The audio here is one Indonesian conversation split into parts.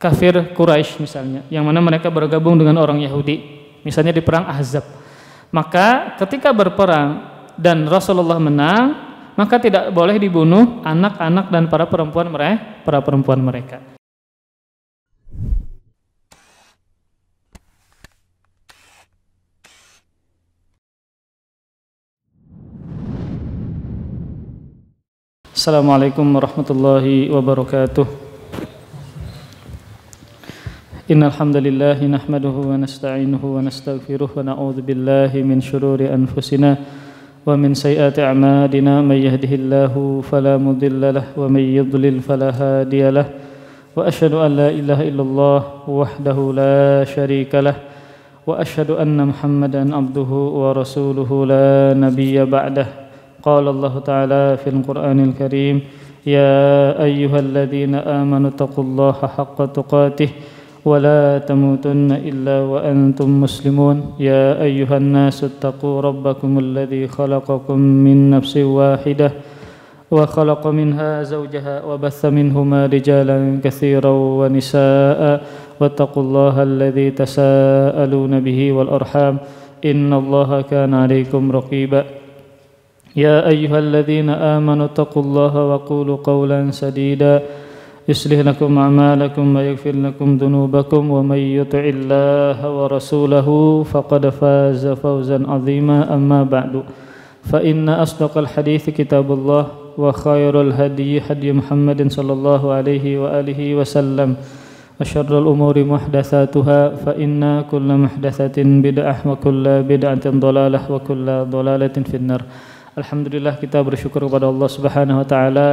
kafir Quraisy misalnya, yang mana mereka bergabung dengan orang Yahudi, misalnya di perang Ahzab. Maka ketika berperang dan Rasulullah menang, maka tidak boleh dibunuh anak-anak dan para perempuan mereka. Assalamualaikum warahmatullahi wabarakatuh. Innal hamdalillah nahmaduhu wa nasta'inuhu wa nastaghfiruh wa na'udzu billahi min shururi anfusina wa min sayyiati a'malina may yahdihillahu fala mudilla lahu wa may yudlil fala hadiya lahu wa asyhadu an la ilaha illallah wahdahu la syarika lahu wa asyhadu anna Muhammadan abduhu wa rasuluhu la nabiyya ba'dahu. Qala Allah Ta'ala fil Qur'anil Karim, ya ayyuhalladzina amanu taqullaha haqqa tuqatih ولا تموتن إلا وأنتم مسلمون يا أيها الناس اتقوا ربكم الذي خلقكم من نفس واحدة وخلق منها زوجها وبث منهما رجالا كثيرا ونساء واتقوا الله الذي تساءلون به والأرحام إن الله كان عليكم رقيبا يا أيها الذين آمنوا اتقوا الله وقولوا قولا سديدا يصلح لكم أعمالكم ويغفر لكم ذنوبكم ومن يطع الله ورسوله فقد فاز فوزا عظيما أما بعد فإن أصدق الحديث كتاب الله وخير الهدي هدي محمد صلى الله عليه وآله وسلم وشر الأمور محدثاتها فإن كل محدثة بدعة وكل بدعة ضلالة وكل ضلالة في النار. Alhamdulillah, kita bersyukur kepada Allah Subhanahu wa taala.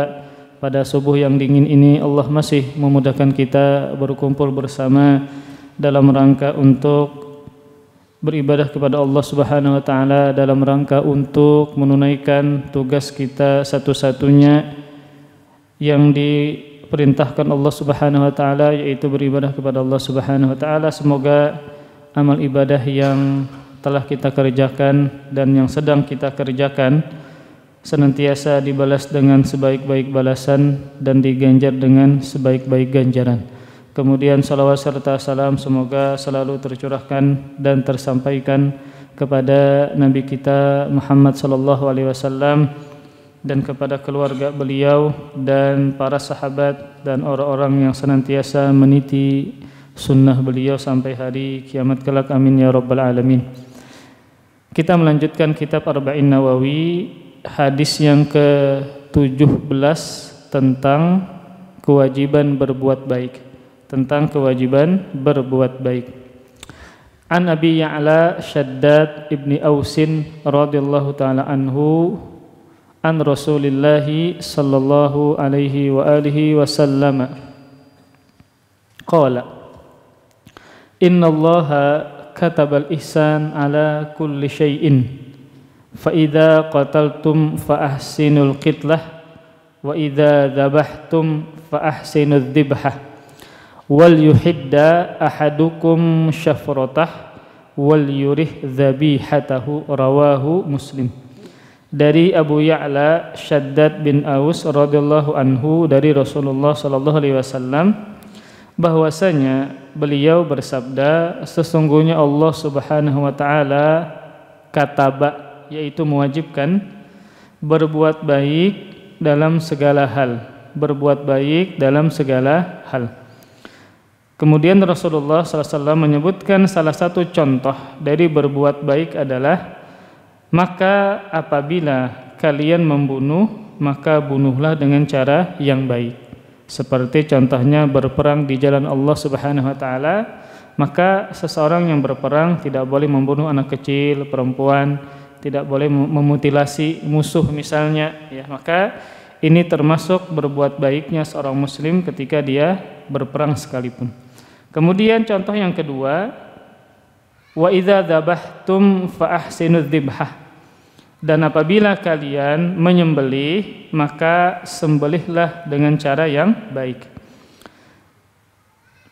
Pada subuh yang dingin ini Allah masih memudahkan kita berkumpul bersama dalam rangka untuk beribadah kepada Allah Subhanahu wa taala, dalam rangka untuk menunaikan tugas kita satu-satunya yang diperintahkan Allah Subhanahu wa taala, yaitu beribadah kepada Allah Subhanahu wa taala. Semoga amal ibadah yang telah kita kerjakan dan yang sedang kita kerjakan senantiasa dibalas dengan sebaik-baik balasan dan diganjar dengan sebaik-baik ganjaran. Kemudian salawat serta salam semoga selalu tercurahkan dan tersampaikan kepada Nabi kita Muhammad sallallahu alaihi wasallam dan kepada keluarga beliau dan para sahabat dan orang-orang yang senantiasa meniti sunnah beliau sampai hari kiamat kelak. Amin ya rabbal alamin. Kita melanjutkan kitab Arba'in Nawawi, hadis yang ke-17 tentang kewajiban berbuat baik. An Abi Ya'la Shaddad ibni Ausin radhiyallahu ta'ala anhu an Rasulillahi sallallahu alaihi wa alihi wasallam qala inna Allaha katabal ihsan ala kulli syai'in fa idza qataltum fa ahsinul qitlah wa idza dzabhtum fa ahsinudz dzibhah wal yuhidda ahadukum syafratah wal yurih dzabihatahu rawahu Muslim. Dari Abu Ya'la Shaddad bin Aus radhiyallahu anhu dari Rasulullah sallallahu alaihi wasallam bahwasanya beliau bersabda, sesungguhnya Allah Subhanahu wa taala kataba, yaitu mewajibkan berbuat baik dalam segala hal, Kemudian Rasulullah SAW menyebutkan salah satu contoh dari berbuat baik adalah, maka apabila kalian membunuh, maka bunuhlah dengan cara yang baik. Seperti contohnya berperang di jalan Allah Subhanahu wa taala, maka seseorang yang berperang tidak boleh membunuh anak kecil, perempuan, tidak boleh memutilasi musuh misalnya, ya. Maka ini termasuk berbuat baiknya seorang muslim ketika dia berperang sekalipun. Kemudian contoh yang kedua, wa idza dzabhtum fa ahsinudz dzibhah. Dan apabila kalian menyembelih, maka sembelihlah dengan cara yang baik.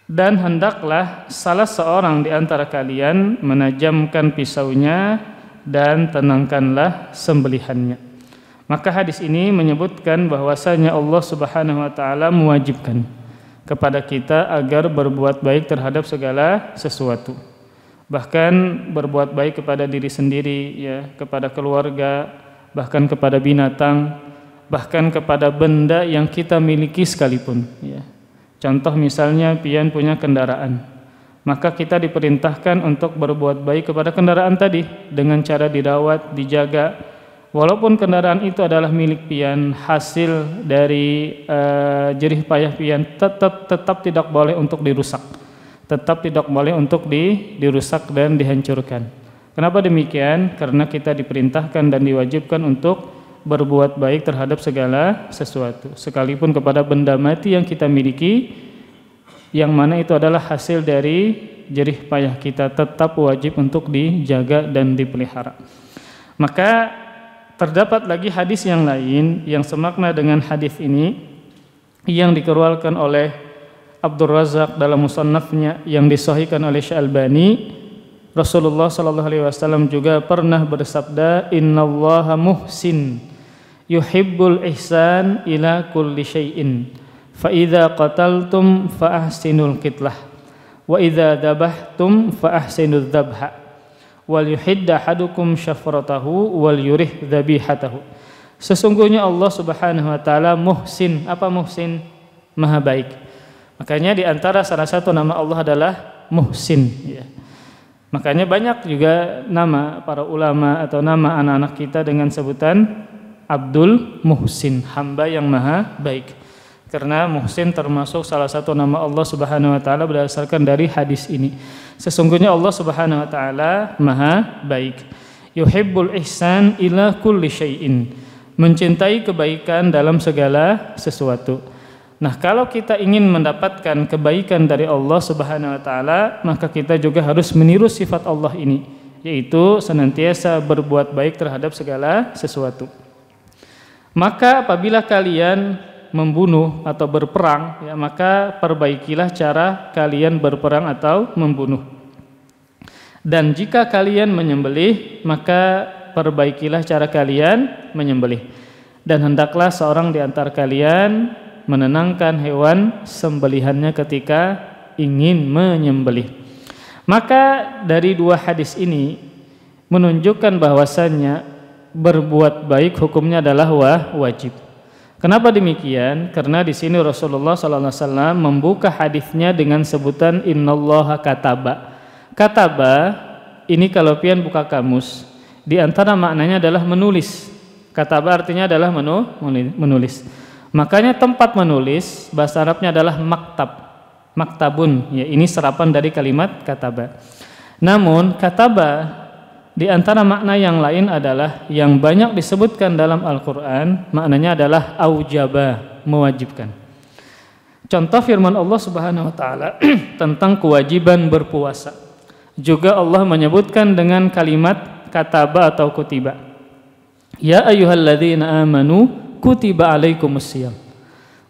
Dan hendaklah salah seorang di antara kalian menajamkan pisaunya dan tenangkanlah sembelihannya. Maka hadis ini menyebutkan bahwasanya Allah Subhanahu wa taala mewajibkan kepada kita agar berbuat baik terhadap segala sesuatu. Bahkan berbuat baik kepada diri sendiri, ya, kepada keluarga, bahkan kepada binatang, bahkan kepada benda yang kita miliki sekalipun, ya. Contoh misalnya pian punya kendaraan, maka kita diperintahkan untuk berbuat baik kepada kendaraan tadi dengan cara dirawat, dijaga. Walaupun kendaraan itu adalah milik pian, hasil dari jerih payah pian, tetap tidak boleh untuk dirusak, tetap tidak boleh untuk dirusak dan dihancurkan. Kenapa demikian? Karena kita diperintahkan dan diwajibkan untuk berbuat baik terhadap segala sesuatu, sekalipun kepada benda mati yang kita miliki, yang mana itu adalah hasil dari jerih payah kita, tetap wajib untuk dijaga dan dipelihara. Maka terdapat lagi hadis yang lain yang semakna dengan hadis ini yang dikeluarkan oleh Abdul Razak dalam musannafnya yang disahihkan oleh Syalbani. Rasulullah sallallahu alaihi wasallam juga pernah bersabda, "Innallaha muhsin yuhibbul ihsan ila kulli syai'in fa idza qataltum fa ahsinul qitlah wa idza dabahtum fa ahsinudz dzabha wal yuhidda ahadukum syafratahu wal yurih dzabihatahu." Sesungguhnya Allah Subhanahu wa taala muhsin. Apa muhsin? Maha baik. Makanya di antara salah satu nama Allah adalah Muhsin, ya. Makanya banyak juga nama para ulama atau nama anak-anak kita dengan sebutan Abdul Muhsin, hamba yang maha baik. Karena Muhsin termasuk salah satu nama Allah Subhanahu wa taala berdasarkan dari hadis ini. Sesungguhnya Allah Subhanahu wa taala maha baik. Yuhibbul ihsan ila kulli syai'in. Mencintai kebaikan dalam segala sesuatu. Nah, kalau kita ingin mendapatkan kebaikan dari Allah Subhanahu wa taala, maka kita juga harus meniru sifat Allah ini, yaitu senantiasa berbuat baik terhadap segala sesuatu. Maka apabila kalian membunuh atau berperang, ya, maka perbaikilah cara kalian berperang atau membunuh. Dan jika kalian menyembelih, maka perbaikilah cara kalian menyembelih. Dan hendaklah seorang di antara kalian menenangkan hewan sembelihannya ketika ingin menyembelih. Maka dari dua hadis ini menunjukkan bahwasannya berbuat baik hukumnya adalah wajib. Kenapa demikian? Karena di sini Rasulullah SAW membuka hadisnya dengan sebutan innallaha kataba. Kataba ini kalau pian buka kamus, di antara maknanya adalah menulis. Kataba artinya adalah menulis. Makanya tempat menulis bahasa Arabnya adalah maktab, maktabun, ya, ini serapan dari kalimat kataba. Namun kataba di antara makna yang lain adalah yang banyak disebutkan dalam Al-Quran, maknanya adalah aujaba, mewajibkan. Contoh firman Allah Subhanahu wa taala tentang kewajiban berpuasa. Juga Allah menyebutkan dengan kalimat kataba atau kutiba. Ya ayyuhalladzina amanu kutiba alaikumusiyam.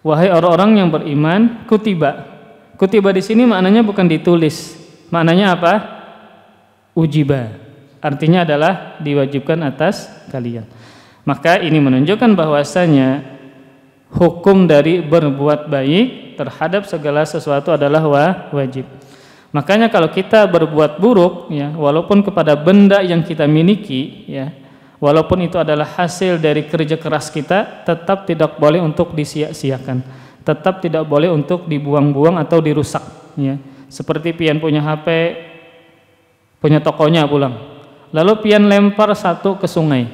Wahai orang-orang yang beriman, kutiba. Kutiba di sini maknanya bukan ditulis. Maknanya apa? Ujiba. Artinya adalah diwajibkan atas kalian. Maka ini menunjukkan bahwasanya hukum dari berbuat baik terhadap segala sesuatu adalah wajib. Makanya kalau kita berbuat buruk, ya, walaupun kepada benda yang kita miliki, ya, walaupun itu adalah hasil dari kerja keras kita, tetap tidak boleh untuk disia-siakan, tetap tidak boleh untuk dibuang-buang atau dirusak, ya. Seperti pian punya HP, punya tokonya pulang, lalu pian lempar satu ke sungai,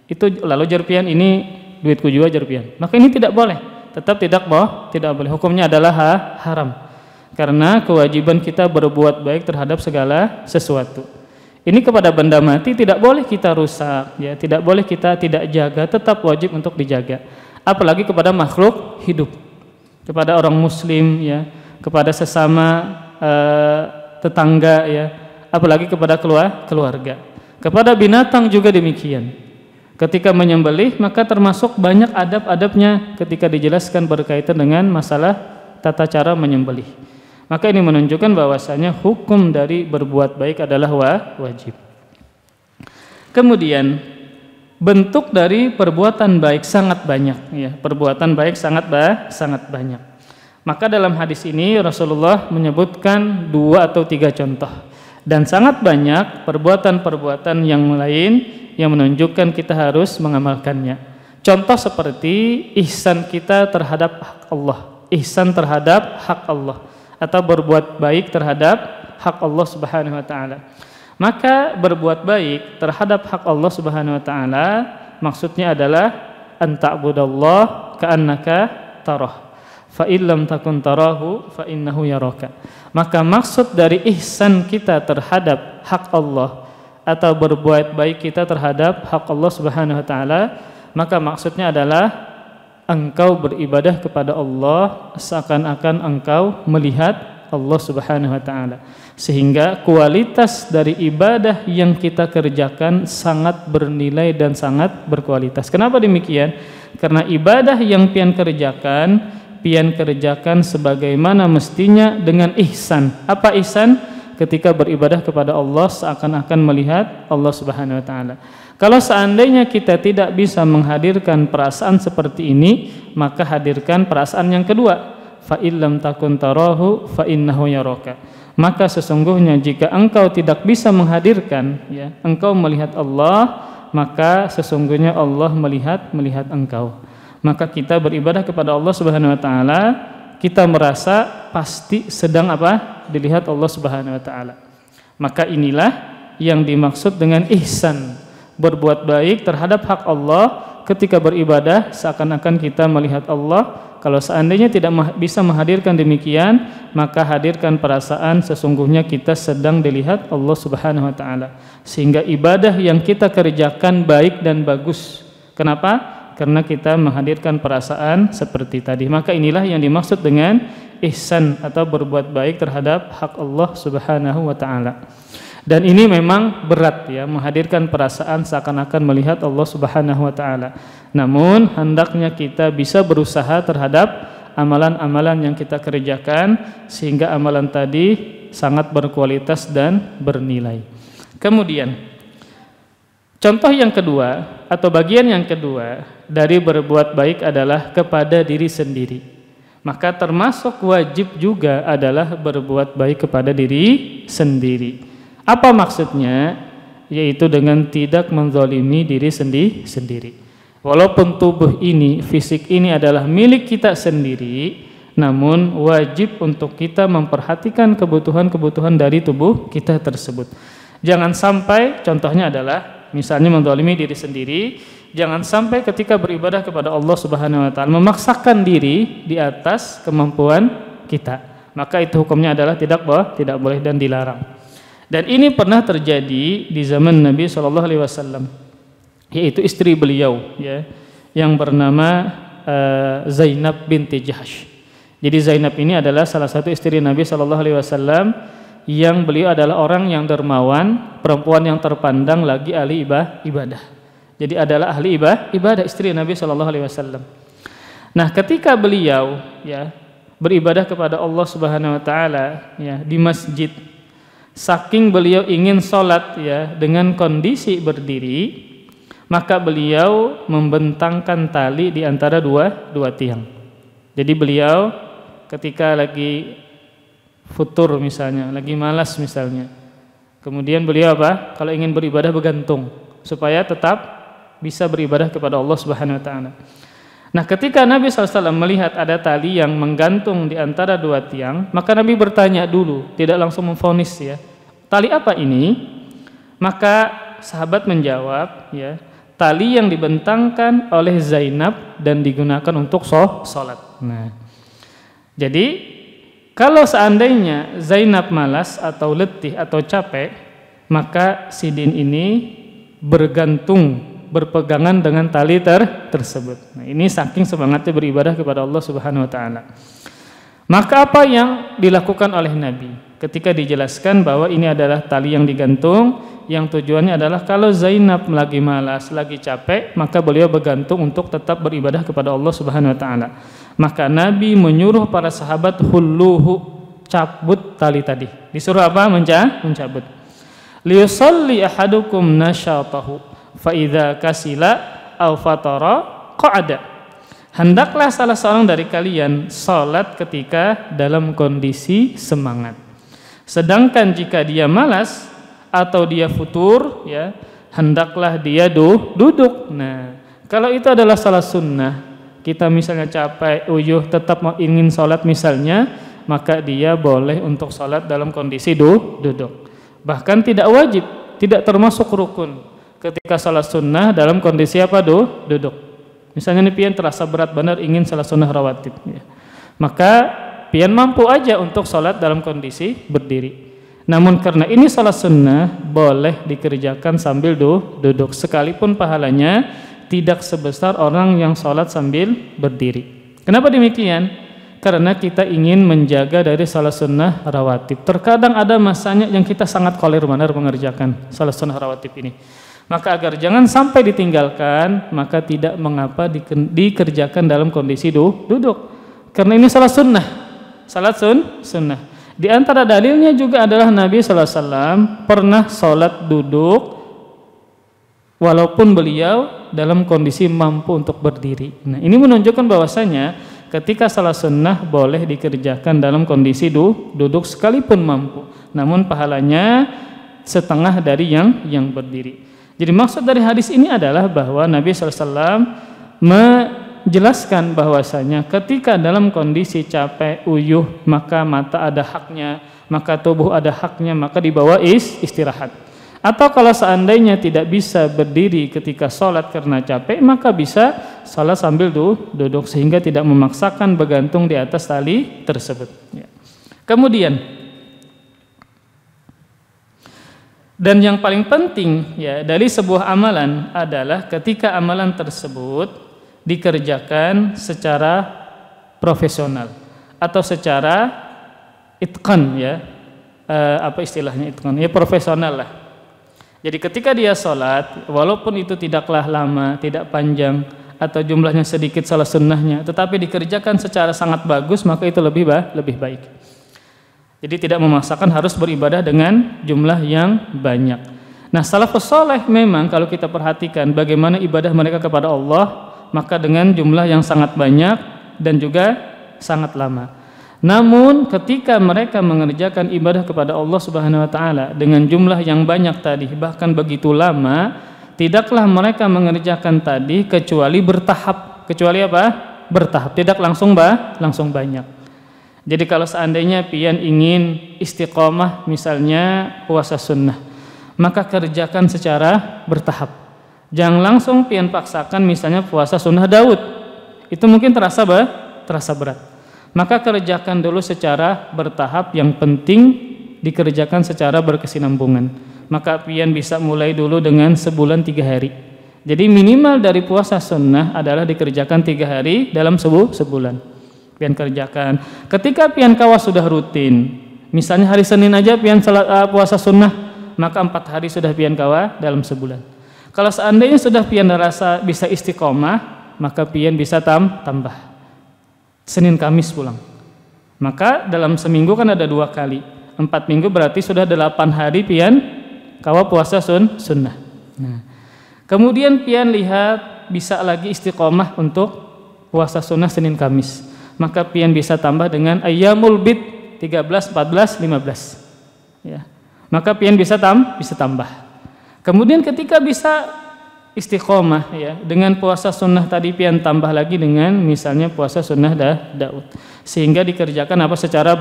itu lalu jar pian ini duitku juga jar pian, maka ini tidak boleh, tetap tidak boleh, hukumnya adalah haram, karena kewajiban kita berbuat baik terhadap segala sesuatu. Ini kepada benda mati tidak boleh kita rusak, ya, tidak boleh kita tidak jaga, tetap wajib untuk dijaga. Apalagi kepada makhluk hidup, kepada orang muslim, ya, kepada sesama tetangga, ya, apalagi kepada keluarga. Kepada binatang juga demikian. Ketika menyembelih maka termasuk banyak adab-adabnya ketika dijelaskan berkaitan dengan masalah tata cara menyembelih. Maka ini menunjukkan bahwasanya hukum dari berbuat baik adalah wajib. Kemudian bentuk dari perbuatan baik sangat banyak, ya. Perbuatan baik sangat banyak. Maka dalam hadis ini Rasulullah menyebutkan 2 atau 3 contoh, dan sangat banyak perbuatan-perbuatan yang lain yang menunjukkan kita harus mengamalkannya. Contoh seperti ihsan kita terhadap hak Allah, ihsan terhadap hak Allah, atau berbuat baik terhadap hak Allah Subhanahu wa taala. Maka berbuat baik terhadap hak Allah Subhanahu wa taala maksudnya adalah anta'budallah ka'annaka tarah, fa illam takun tarahu fa innahu yaraka. Maka maksud dari ihsan kita terhadap hak Allah atau berbuat baik kita terhadap hak Allah Subhanahu wa taala, maka maksudnya adalah engkau beribadah kepada Allah seakan-akan engkau melihat Allah Subhanahu wa taala. Sehingga kualitas dari ibadah yang kita kerjakan sangat bernilai dan sangat berkualitas. Kenapa demikian? Karena ibadah yang pian kerjakan sebagaimana mestinya dengan ihsan. Apa ihsan? Ketika beribadah kepada Allah seakan-akan melihat Allah Subhanahu wa taala. Kalau seandainya kita tidak bisa menghadirkan perasaan seperti ini, maka hadirkan perasaan yang kedua, fa illam takun tarahu fa innahu yaraka. Maka sesungguhnya jika engkau tidak bisa menghadirkan, ya, engkau melihat Allah, maka sesungguhnya Allah melihat engkau. Maka kita beribadah kepada Allah Subhanahu wa taala, kita merasa pasti sedang apa? Dilihat Allah Subhanahu wa taala. Maka inilah yang dimaksud dengan ihsan, berbuat baik terhadap hak Allah ketika beribadah seakan-akan kita melihat Allah. Kalau seandainya tidak bisa menghadirkan demikian, maka hadirkan perasaan sesungguhnya kita sedang dilihat Allah Subhanahu wa taala. Sehingga ibadah yang kita kerjakan baik dan bagus. Kenapa? Karena kita menghadirkan perasaan seperti tadi. Maka inilah yang dimaksud dengan ihsan atau berbuat baik terhadap hak Allah Subhanahu wa taala. Dan ini memang berat, ya, menghadirkan perasaan seakan-akan melihat Allah Subhanahu wa taala. Namun hendaknya kita bisa berusaha terhadap amalan-amalan yang kita kerjakan sehingga amalan tadi sangat berkualitas dan bernilai. Kemudian contoh yang kedua atau bagian yang kedua dari berbuat baik adalah kepada diri sendiri. Maka termasuk wajib juga adalah berbuat baik kepada diri sendiri. Apa maksudnya? Yaitu dengan tidak menzalimi diri sendiri. Walaupun tubuh ini, fisik ini adalah milik kita sendiri, namun wajib untuk kita memperhatikan kebutuhan-kebutuhan dari tubuh kita tersebut. Jangan sampai, contohnya adalah misalnya menzalimi diri sendiri, jangan sampai ketika beribadah kepada Allah Subhanahu wa taala memaksakan diri di atas kemampuan kita. Maka itu hukumnya adalah tidak boleh dan dilarang. Dan ini pernah terjadi di zaman Nabi SAW, yaitu istri beliau, ya, yang bernama Zainab binti Jahsh. Jadi Zainab ini adalah salah satu istri Nabi SAW yang beliau adalah orang yang dermawan, perempuan yang terpandang lagi ahli ibadah. Jadi adalah ahli ibadah istri Nabi SAW. Nah, ketika beliau, ya, beribadah kepada Allah Subhanahu wa taala, ya, di masjid, saking beliau ingin sholat, ya, dengan kondisi berdiri, maka beliau membentangkan tali di antara dua tiang. Jadi beliau ketika lagi futur misalnya, lagi malas misalnya, kemudian beliau apa? Kalau ingin beribadah bergantung supaya tetap bisa beribadah kepada Allah Subhanahu wa taala. Nah, ketika Nabi SAW melihat ada tali yang menggantung di antara dua tiang, maka Nabi bertanya dulu, tidak langsung memvonis, ya, tali apa ini? Maka sahabat menjawab, ya, tali yang dibentangkan oleh Zainab dan digunakan untuk sholat. Nah, jadi kalau seandainya Zainab malas atau letih atau capek, maka sidin ini berpegangan dengan tali tersebut. Nah, ini saking semangatnya beribadah kepada Allah Subhanahu wa taala. Maka apa yang dilakukan oleh Nabi ketika dijelaskan bahwa ini adalah tali yang digantung, yang tujuannya adalah kalau Zainab lagi malas, lagi capek, maka beliau bergantung untuk tetap beribadah kepada Allah Subhanahu wa taala. Maka Nabi menyuruh para sahabat hulluhu, cabut tali tadi. Disuruh apa? Mencabut. Liyusalli ahadukum nasyatahu fa idza kasila aw fatara qa'ada. hendaklah salah seorang dari kalian salat ketika dalam kondisi semangat. Sedangkan jika dia malas atau dia futur, ya, hendaklah dia duduk. Nah, kalau itu adalah salat sunnah, kita misalnya capek, uyuh, tetap ingin salat misalnya, maka dia boleh untuk salat dalam kondisi duduk. Bahkan tidak wajib, tidak termasuk rukun ketika salat sunnah dalam kondisi apa? Duduk. Misalnya nih pian terasa berat benar ingin salat sunnah rawatib, ya, maka pian mampu aja untuk salat dalam kondisi berdiri. Namun karena ini salat sunnah, boleh dikerjakan sambil duduk, sekalipun pahalanya tidak sebesar orang yang salat sambil berdiri. Kenapa demikian? Karena kita ingin menjaga dari salat sunnah rawatib. Terkadang ada masanya yang kita sangat kolir benar mengerjakan salat sunnah rawatib ini. Maka agar jangan sampai ditinggalkan, maka tidak mengapa dikerjakan dalam kondisi duduk. Karena ini salat sunnah. Salat sunnah. Di antara dalilnya juga adalah Nabi SAW pernah salat duduk walaupun beliau dalam kondisi mampu untuk berdiri. Nah, ini menunjukkan bahwasanya ketika salat sunnah boleh dikerjakan dalam kondisi duduk sekalipun mampu, namun pahalanya setengah dari yang berdiri. Jadi maksud dari hadis ini adalah bahwa Nabi SAW menjelaskan bahwasanya ketika dalam kondisi capek, uyuh, maka mata ada haknya, maka tubuh ada haknya, maka dibawa istirahat. Atau kalau seandainya tidak bisa berdiri ketika sholat karena capek, maka bisa sholat sambil duduk sehingga tidak memaksakan bergantung di atas tali tersebut. Ya. Kemudian, dan yang paling penting ya dari sebuah amalan adalah ketika amalan tersebut dikerjakan secara profesional atau secara itqan, ya, apa istilahnya itqan, ya profesional lah. Jadi ketika dia sholat, walaupun itu tidaklah lama, tidak panjang, atau jumlahnya sedikit salat sunnahnya, tetapi dikerjakan secara sangat bagus, maka itu lebih baik. Jadi tidak memaksakan harus beribadah dengan jumlah yang banyak. Nah, salafus saleh memang kalau kita perhatikan bagaimana ibadah mereka kepada Allah, maka dengan jumlah yang sangat banyak dan juga sangat lama. Namun ketika mereka mengerjakan ibadah kepada Allah Subhanahu wa taala dengan jumlah yang banyak tadi, bahkan begitu lama, tidaklah mereka mengerjakan tadi kecuali bertahap. Kecuali apa? Bertahap, tidak langsung banyak. Jadi kalau seandainya pian ingin istiqomah misalnya puasa sunnah, maka kerjakan secara bertahap. Jangan langsung pian paksakan misalnya puasa sunnah Daud. Itu mungkin terasa berat. Maka kerjakan dulu secara bertahap, yang penting dikerjakan secara berkesinambungan. Maka pian bisa mulai dulu dengan sebulan 3 hari. Jadi minimal dari puasa sunnah adalah dikerjakan 3 hari dalam sebulan. Pian kerjakan. Ketika pian kawa sudah rutin, misalnya hari Senin aja pian puasa sunnah, maka 4 hari sudah pian kawa dalam sebulan. Kalau seandainya sudah pian rasa bisa istiqomah, maka pian bisa tambah. Senin Kamis pulang. Maka dalam seminggu kan ada 2 kali. 4 minggu berarti sudah 8 hari pian kawa puasa sunnah. Nah, kemudian pian lihat bisa lagi istiqomah untuk puasa sunnah Senin Kamis. Maka pian bisa tambah dengan ayyamul bid 13, 14, 15. Ya. Maka pian bisa tambah. Kemudian ketika bisa istiqomah, ya, dengan puasa sunnah tadi pian tambah lagi dengan misalnya puasa sunnah Daud. Sehingga dikerjakan apa secara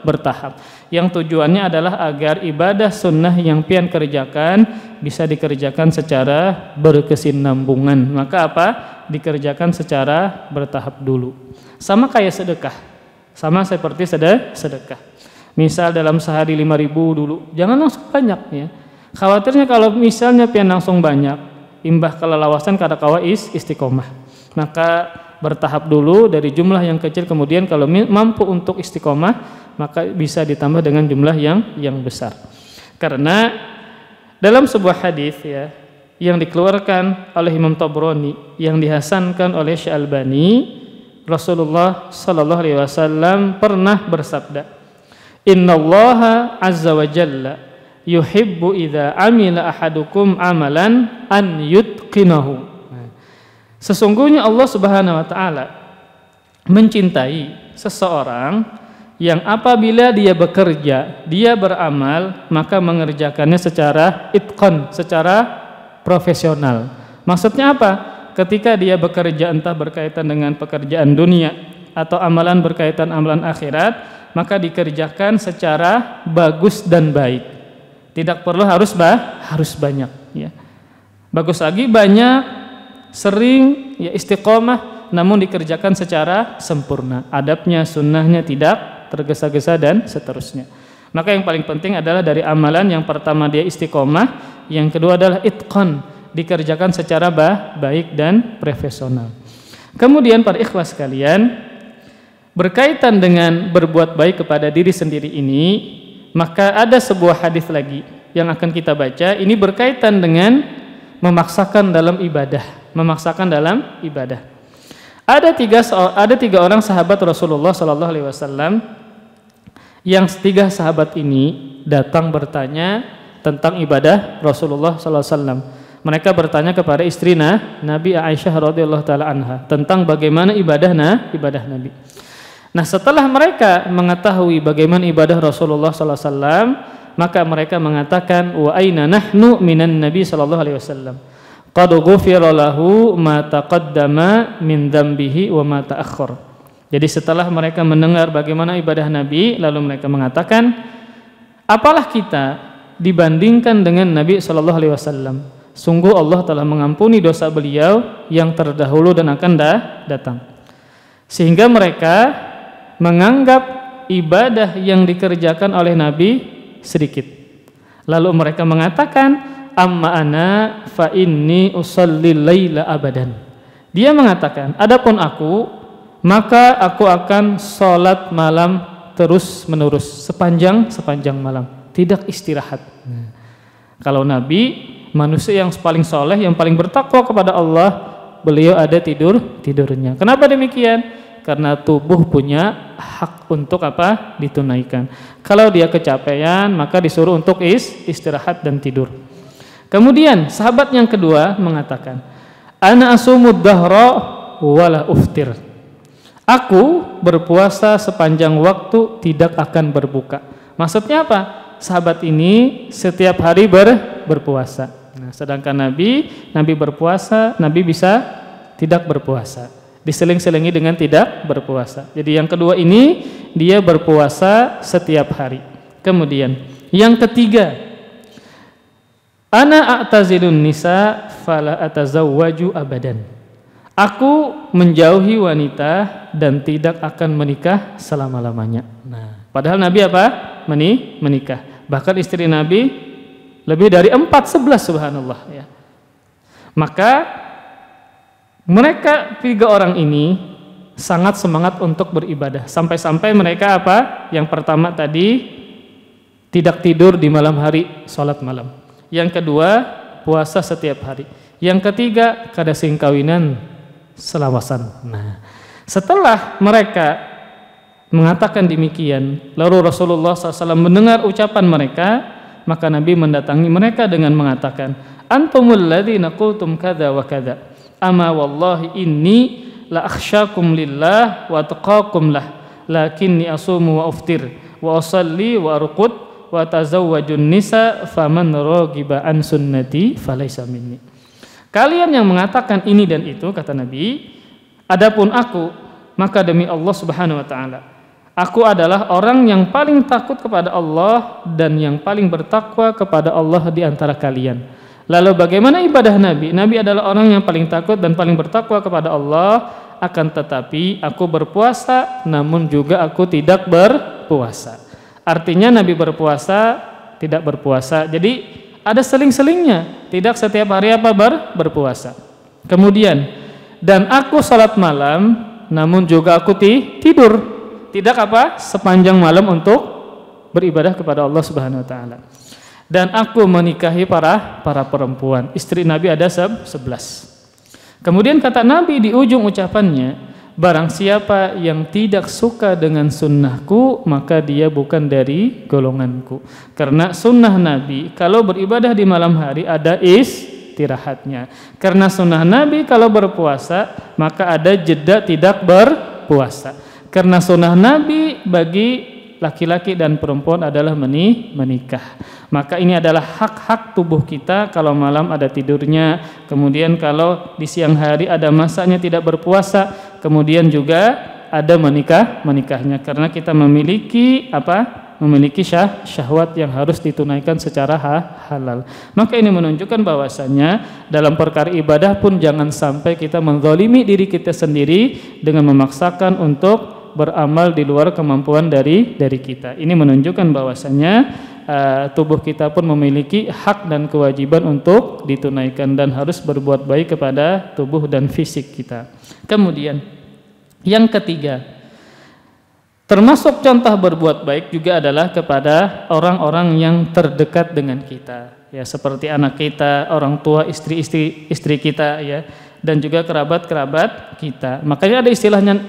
bertahap. Yang tujuannya adalah agar ibadah sunnah yang pian kerjakan bisa dikerjakan secara berkesinambungan. Maka apa? Dikerjakan secara bertahap dulu. Sama kayak sedekah. Sama seperti sedekah. Misal dalam sehari 5.000 dulu, jangan langsung banyak, ya. Khawatirnya kalau misalnya pian langsung banyak, imbah kelelawasan kada kawa istiqomah. Maka bertahap dulu dari jumlah yang kecil, kemudian kalau mampu untuk istiqomah, maka bisa ditambah dengan jumlah yang besar. Karena dalam sebuah hadis, ya, yang dikeluarkan oleh Imam Tabrani, yang dihasankan oleh Syekh Albani, Rasulullah sallallahu alaihi wasallam pernah bersabda, "Innallaha azza wa jalla yuhibbu idza amila ahadukum amalan an yutqinahu." Sesungguhnya Allah Subhanahu wa taala mencintai seseorang yang apabila dia bekerja, dia beramal, maka mengerjakannya secara itqan, secara profesional. Maksudnya apa? Ketika dia bekerja entah berkaitan dengan pekerjaan dunia atau amalan berkaitan amalan akhirat, maka dikerjakan secara bagus dan baik. Tidak perlu harus banyak, ya. Bagus lagi banyak, sering, ya istiqomah, namun dikerjakan secara sempurna. Adabnya, sunnahnya tidak tergesa-gesa dan seterusnya. Maka yang paling penting adalah dari amalan, yang pertama dia istiqomah, yang kedua adalah itqan, dikerjakan secara baik dan profesional. Kemudian para ikhwas sekalian, berkaitan dengan berbuat baik kepada diri sendiri ini, maka ada sebuah hadis lagi yang akan kita baca. Ini berkaitan dengan memaksakan dalam ibadah, Ada tiga orang sahabat Rasulullah Sallallahu Alaihi Wasallam, yang tiga sahabat ini datang bertanya tentang ibadah Rasulullah Sallallahu Alaihi Wasallam. Mereka bertanya kepada istri Nabi Aisyah radhiyallahu taala anha tentang bagaimana ibadah Nabi. Nah, setelah mereka mengetahui bagaimana ibadah Rasulullah sallallahu alaihi wasallam, maka mereka mengatakan, wa aina nahnu minan nabi sallallahu alaihi wasallam, qad ghufira lahu ma taqaddama min dzambihi wa ma ta'akhkhar. Jadi setelah mereka mendengar bagaimana ibadah Nabi, lalu mereka mengatakan, apalah kita dibandingkan dengan Nabi sallallahu alaihi wasallam? Sungguh Allah telah mengampuni dosa beliau yang terdahulu dan akan datang. Sehingga mereka menganggap ibadah yang dikerjakan oleh Nabi sedikit. Lalu mereka mengatakan, amma ana fa inni usalli laila abadan. Dia mengatakan, adapun aku, maka aku akan sholat malam terus menerus sepanjang malam, tidak istirahat. Kalau Nabi, manusia yang paling soleh, yang paling bertakwa kepada Allah, beliau ada tidurnya. Kenapa demikian? Karena tubuh punya hak untuk apa? Ditunaikan. Kalau dia kecapean, maka disuruh untuk istirahat dan tidur. Kemudian sahabat yang kedua mengatakan, ana asumud dahra wala uftir. Aku berpuasa sepanjang waktu, tidak akan berbuka. Maksudnya apa? Sahabat ini setiap hari berpuasa. Nah, sedangkan Nabi berpuasa, Nabi bisa tidak berpuasa. Diseling-selingi dengan tidak berpuasa. Jadi yang kedua ini dia berpuasa setiap hari. Kemudian yang ketiga, ana a'tazilun nisa fala atazawwaju abadan. Aku menjauhi wanita dan tidak akan menikah selama-lamanya. Nah, padahal Nabi apa? Menikah. Bahkan istri Nabi lebih dari 11 subhanallah, ya. Maka mereka tiga orang ini sangat semangat untuk beribadah, sampai-sampai mereka apa? Yang pertama tadi tidak tidur di malam hari, sholat malam. Yang kedua puasa setiap hari. Yang ketiga kada sing kawinan selawasan. Nah, setelah mereka mengatakan demikian, lalu Rasulullah SAW mendengar ucapan mereka, maka Nabi mendatangi mereka dengan mengatakan, antumul ladzina qultum kadza wa kadza. Ama wallahi inni la akhsyakum lillah wa taqakum lah, lakinni asumu wa uftir wa usalli wa arqud wa tazawwajun nisa faman raghiba an sunnati falaysa minni. Kalian yang mengatakan ini dan itu, kata Nabi, adapun aku, maka demi Allah Subhanahu wa taala, aku adalah orang yang paling takut kepada Allah dan yang paling bertakwa kepada Allah di antara kalian. Lalu bagaimana ibadah Nabi? Nabi adalah orang yang paling takut dan paling bertakwa kepada Allah, akan tetapi aku berpuasa, namun juga aku tidak berpuasa. Artinya Nabi berpuasa, tidak berpuasa. Jadi ada seling-selingnya, tidak setiap hari apa berpuasa. Kemudian, dan aku salat malam, namun juga aku tidur, tidak apa? Sepanjang malam untuk beribadah kepada Allah Subhanahu wa taala. Dan aku menikahi para perempuan. Istri Nabi ada 11. Kemudian kata Nabi di ujung ucapannya, barang siapa yang tidak suka dengan sunnahku, maka dia bukan dari golonganku. Karena sunnah Nabi kalau beribadah di malam hari ada istirahatnya. Karena sunnah Nabi kalau berpuasa maka ada jeda tidak berpuasa. berpuasa. Karena sunnah Nabi bagi laki-laki dan perempuan adalah menikah. Maka ini adalah hak-hak tubuh kita. Kalau malam ada tidurnya, kemudian kalau di siang hari ada masanya tidak berpuasa, kemudian juga ada menikahnya. Karena kita memiliki syahwat yang harus ditunaikan secara halal. Maka ini menunjukkan bahwasannya dalam perkara ibadah pun jangan sampai kita menzalimi diri kita sendiri dengan memaksakan untuk beramal di luar kemampuan dari kita. Ini menunjukkan bahwasannya tubuh kita pun memiliki hak dan kewajiban untuk ditunaikan dan harus berbuat baik kepada tubuh dan fisik kita. Kemudian yang ketiga, termasuk contoh berbuat baik juga adalah kepada orang-orang yang terdekat dengan kita, ya, seperti anak kita, orang tua, istri kita, ya, dan juga kerabat-kerabat kita. Makanya ada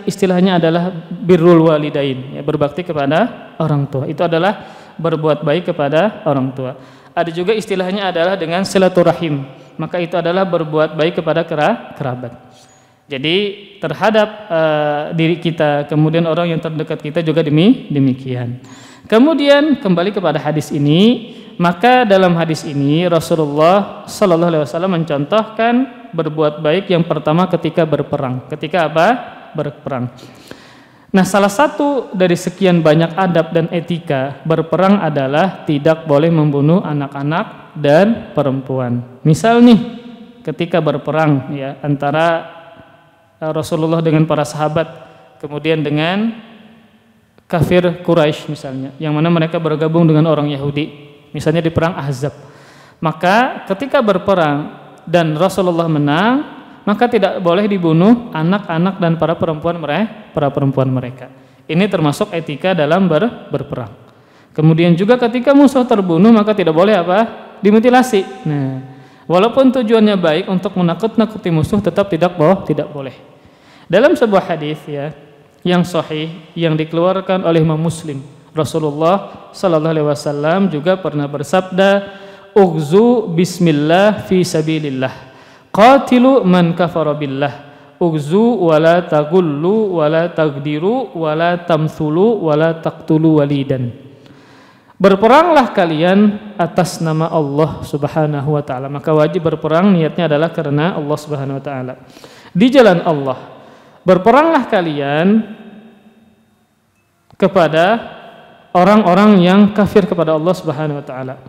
istilahnya adalah birrul walidain, ya, berbakti kepada orang tua. Itu adalah berbuat baik kepada orang tua. Ada juga istilahnya adalah dengan silaturahim. Maka itu adalah berbuat baik kepada kerabat. Jadi terhadap diri kita, kemudian orang yang terdekat kita juga demikian. Kemudian kembali kepada hadis ini, maka dalam hadis ini Rasulullah sallallahu alaihi wasallam mencontohkan berbuat baik yang pertama ketika berperang. Ketika apa? Berperang. Nah, salah satu dari sekian banyak adab dan etika berperang adalah tidak boleh membunuh anak-anak dan perempuan. Misal nih, ketika berperang, ya, antara Rasulullah dengan para sahabat, kemudian dengan kafir Quraisy misalnya, yang mana mereka bergabung dengan orang Yahudi, misalnya di perang Ahzab. Maka ketika berperang dan Rasulullah menang, maka tidak boleh dibunuh anak-anak dan para perempuan mereka. Ini termasuk etika dalam berperang. Kemudian juga ketika musuh terbunuh, maka tidak boleh dimutilasi. Nah, walaupun tujuannya baik untuk menakut-nakuti musuh, tetap tidak boleh. Dalam sebuah hadis, ya, yang sahih yang dikeluarkan oleh Imam Muslim, Rasulullah sallallahu alaihi wasallam juga pernah bersabda, "Ughzu bismillah fi sabilillah. Qatilu man kafara billah. Ughzu wala tagullu wala tagdiru wala tamthulu wala taqtulu walidan." Berperanglah kalian atas nama Allah Subhanahu wa taala. Maka wajib berperang, niatnya adalah karena Allah Subhanahu wa taala. Di jalan Allah. Berperanglah kalian kepada orang-orang yang kafir kepada Allah Subhanahu wa taala.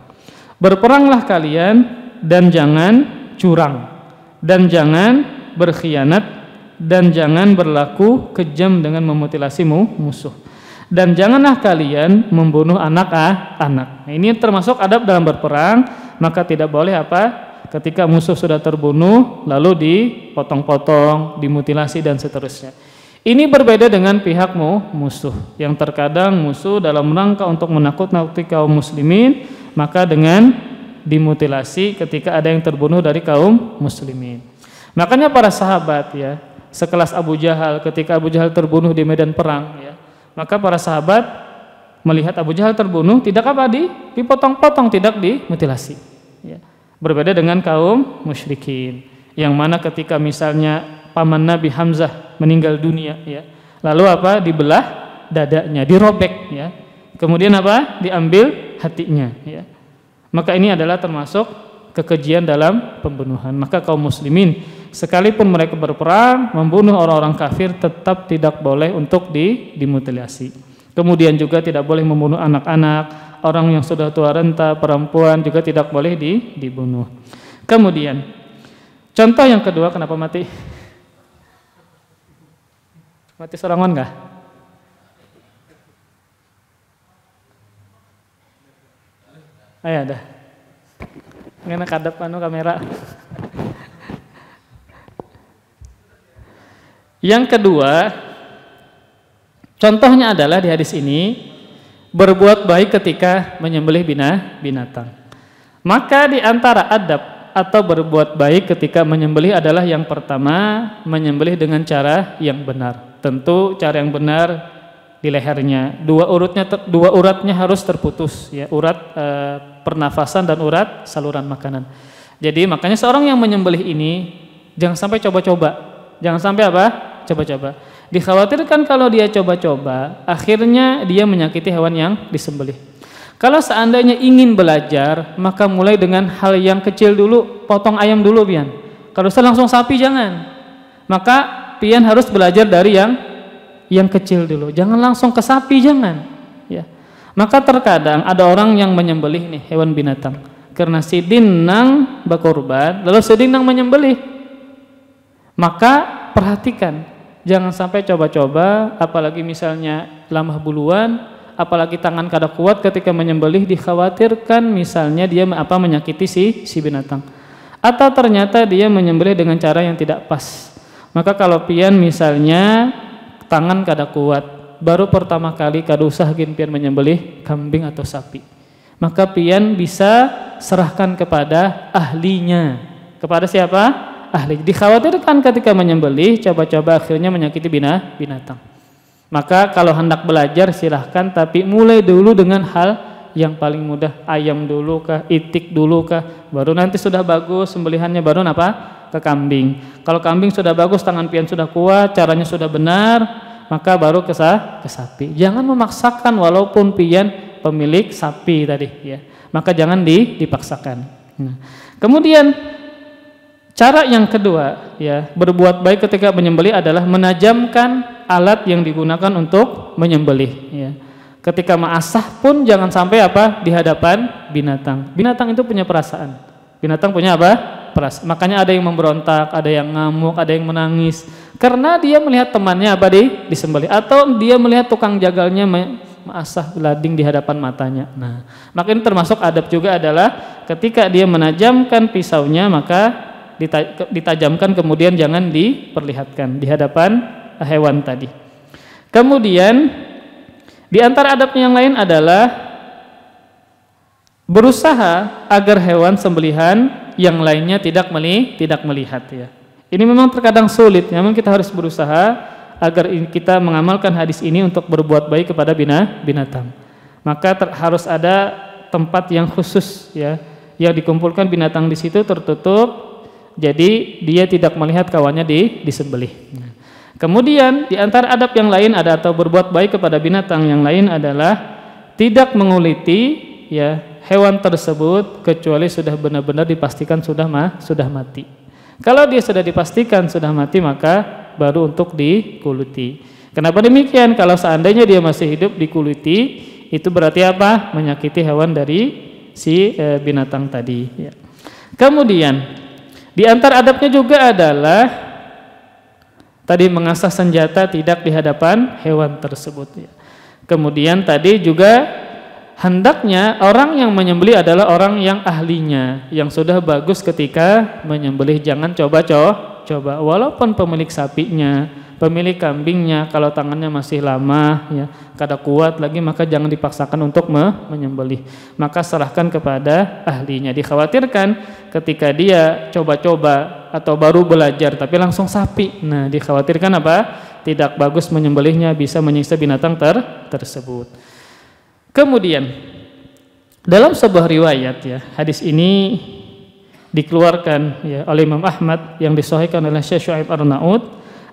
Berperanglah kalian dan jangan curang, dan jangan berkhianat, dan jangan berlaku kejam dengan memutilasi musuh, dan janganlah kalian membunuh anak-anak. Nah, ini termasuk adab dalam berperang. Maka tidak boleh ketika musuh sudah terbunuh lalu dipotong-potong, dimutilasi dan seterusnya. Ini berbeda dengan pihak musuh, yang terkadang musuh dalam rangka untuk menakut-nakuti kaum muslimin, maka dengan dimutilasi ketika ada yang terbunuh dari kaum muslimin. Makanya para sahabat, ya, sekelas Abu Jahal, ketika Abu Jahal terbunuh di medan perang, ya, maka para sahabat melihat Abu Jahal terbunuh tidak dipotong-potong, tidak dimutilasi, ya. Berbeda dengan kaum musyrikin, yang mana ketika misalnya paman Nabi Hamzah meninggal dunia, ya, lalu dibelah dadanya, dirobek, ya, kemudian diambil hatinya, ya. Maka ini adalah termasuk kekejian dalam pembunuhan. Maka kaum muslimin sekalipun mereka berperang membunuh orang-orang kafir, tetap tidak boleh untuk dimutilasi. Kemudian juga tidak boleh membunuh anak-anak, orang yang sudah tua renta, perempuan juga tidak boleh dibunuh. Kemudian contoh yang kedua, kenapa mati? Mati sorangan enggak? Ayo dah. Ngena kadap kamera. Yang kedua, contohnya adalah di hadis ini berbuat baik ketika menyembelih binatang. Maka di antara adab atau berbuat baik ketika menyembelih adalah yang pertama, menyembelih dengan cara yang benar. Tentu cara yang benar di lehernya, dua uratnya harus terputus, ya, urat pernafasan dan urat saluran makanan. Jadi makanya seorang yang menyembelih ini jangan sampai coba-coba. Jangan sampai coba-coba. Dikhawatirkan kalau dia coba-coba, akhirnya dia menyakiti hewan yang disembelih. Kalau seandainya ingin belajar, maka mulai dengan hal yang kecil dulu, potong ayam dulu pian. Kalau saya langsung sapi jangan. Maka pian harus belajar dari yang kecil dulu. Jangan langsung ke sapi, jangan. Ya. Maka terkadang ada orang yang menyembelih nih hewan binatang karena sidin nang bakorban, lalu sidin nang menyembelih. Maka perhatikan, jangan sampai coba-coba, apalagi misalnya lamah buluan, apalagi tangan kada kuat ketika menyembelih, dikhawatirkan misalnya dia menyakiti si binatang, atau ternyata dia menyembelih dengan cara yang tidak pas. Maka kalau pian misalnya tangan kada kuat, baru pertama kali kada usah pian menyembelih kambing atau sapi, maka pian bisa serahkan kepada ahlinya. Kepada siapa? Ahli. Dikhawatirkan ketika menyembelih coba-coba akhirnya menyakiti binatang. Maka kalau hendak belajar silahkan, tapi mulai dulu dengan hal yang paling mudah. Ayam dulu kah, itik dulu kah, baru nanti sudah bagus sembelihannya baru ke kambing. Kalau kambing sudah bagus, tangan pian sudah kuat, caranya sudah benar, maka baru ke sapi. Jangan memaksakan walaupun pian pemilik sapi tadi ya. Maka jangan dipaksakan. Nah, kemudian cara yang kedua ya, berbuat baik ketika menyembelih adalah menajamkan alat yang digunakan untuk menyembelih ya. Ketika ma'asah pun jangan sampai di hadapan binatang. Binatang itu punya perasaan. Binatang punya perasaan. Makanya ada yang memberontak, ada yang ngamuk, ada yang menangis karena dia melihat temannya disembelih, atau dia melihat tukang jagalnya ma'asah lading di hadapan matanya. Nah, maka ini termasuk adab juga adalah ketika dia menajamkan pisaunya, maka ditajamkan, kemudian jangan diperlihatkan di hadapan hewan tadi. Kemudian di antara adabnya yang lain adalah berusaha agar hewan sembelihan yang lainnya tidak melihat ya. Ini memang terkadang sulit, memang kita harus berusaha agar kita mengamalkan hadis ini untuk berbuat baik kepada binatang. Maka harus ada tempat yang khusus ya, yang dikumpulkan binatang di situ tertutup, jadi dia tidak melihat kawannya disembelih. Kemudian di antara adab yang lain atau berbuat baik kepada binatang yang lain adalah tidak menguliti ya hewan tersebut kecuali sudah benar-benar dipastikan sudah mati. Kalau dia sudah dipastikan sudah mati, maka baru untuk dikuluti. Kenapa demikian? Kalau seandainya dia masih hidup dikuluti, itu berarti menyakiti hewan dari si binatang tadi ya. Kemudian di antara adabnya juga adalah tadi mengasah senjata tidak di hadapan hewan tersebut ya. Kemudian tadi juga hendaknya orang yang menyembelih adalah orang yang ahlinya, yang sudah bagus ketika menyembelih. Jangan coba walaupun pemilik sapinya, pemilik kambingnya, kalau tangannya masih lama ya, kada kuat lagi, maka jangan dipaksakan untuk menyembelih. Maka serahkan kepada ahlinya. Dikhawatirkan ketika dia coba-coba atau baru belajar tapi langsung sapi, nah dikhawatirkan tidak bagus menyembelihnya, bisa menyiksa binatang tersebut. Kemudian dalam sebuah riwayat ya, hadis ini dikeluarkan ya oleh Imam Ahmad yang disahihkan oleh Syekh Syuaib Arnaud.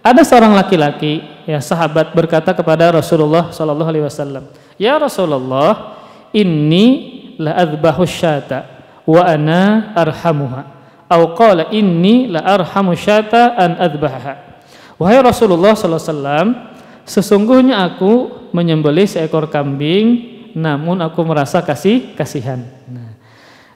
Ada seorang laki-laki ya, sahabat berkata kepada Rasulullah sallallahu alaihi wasallam, "Ya Rasulullah, inni la adbahu syata wa ana arhamuha." Atau qala inni la arhamu syata an adbahaha. Wahai Rasulullah sallallahu alaihi wasallam, sesungguhnya aku menyembelih seekor kambing, namun aku merasa kasihan. Nah,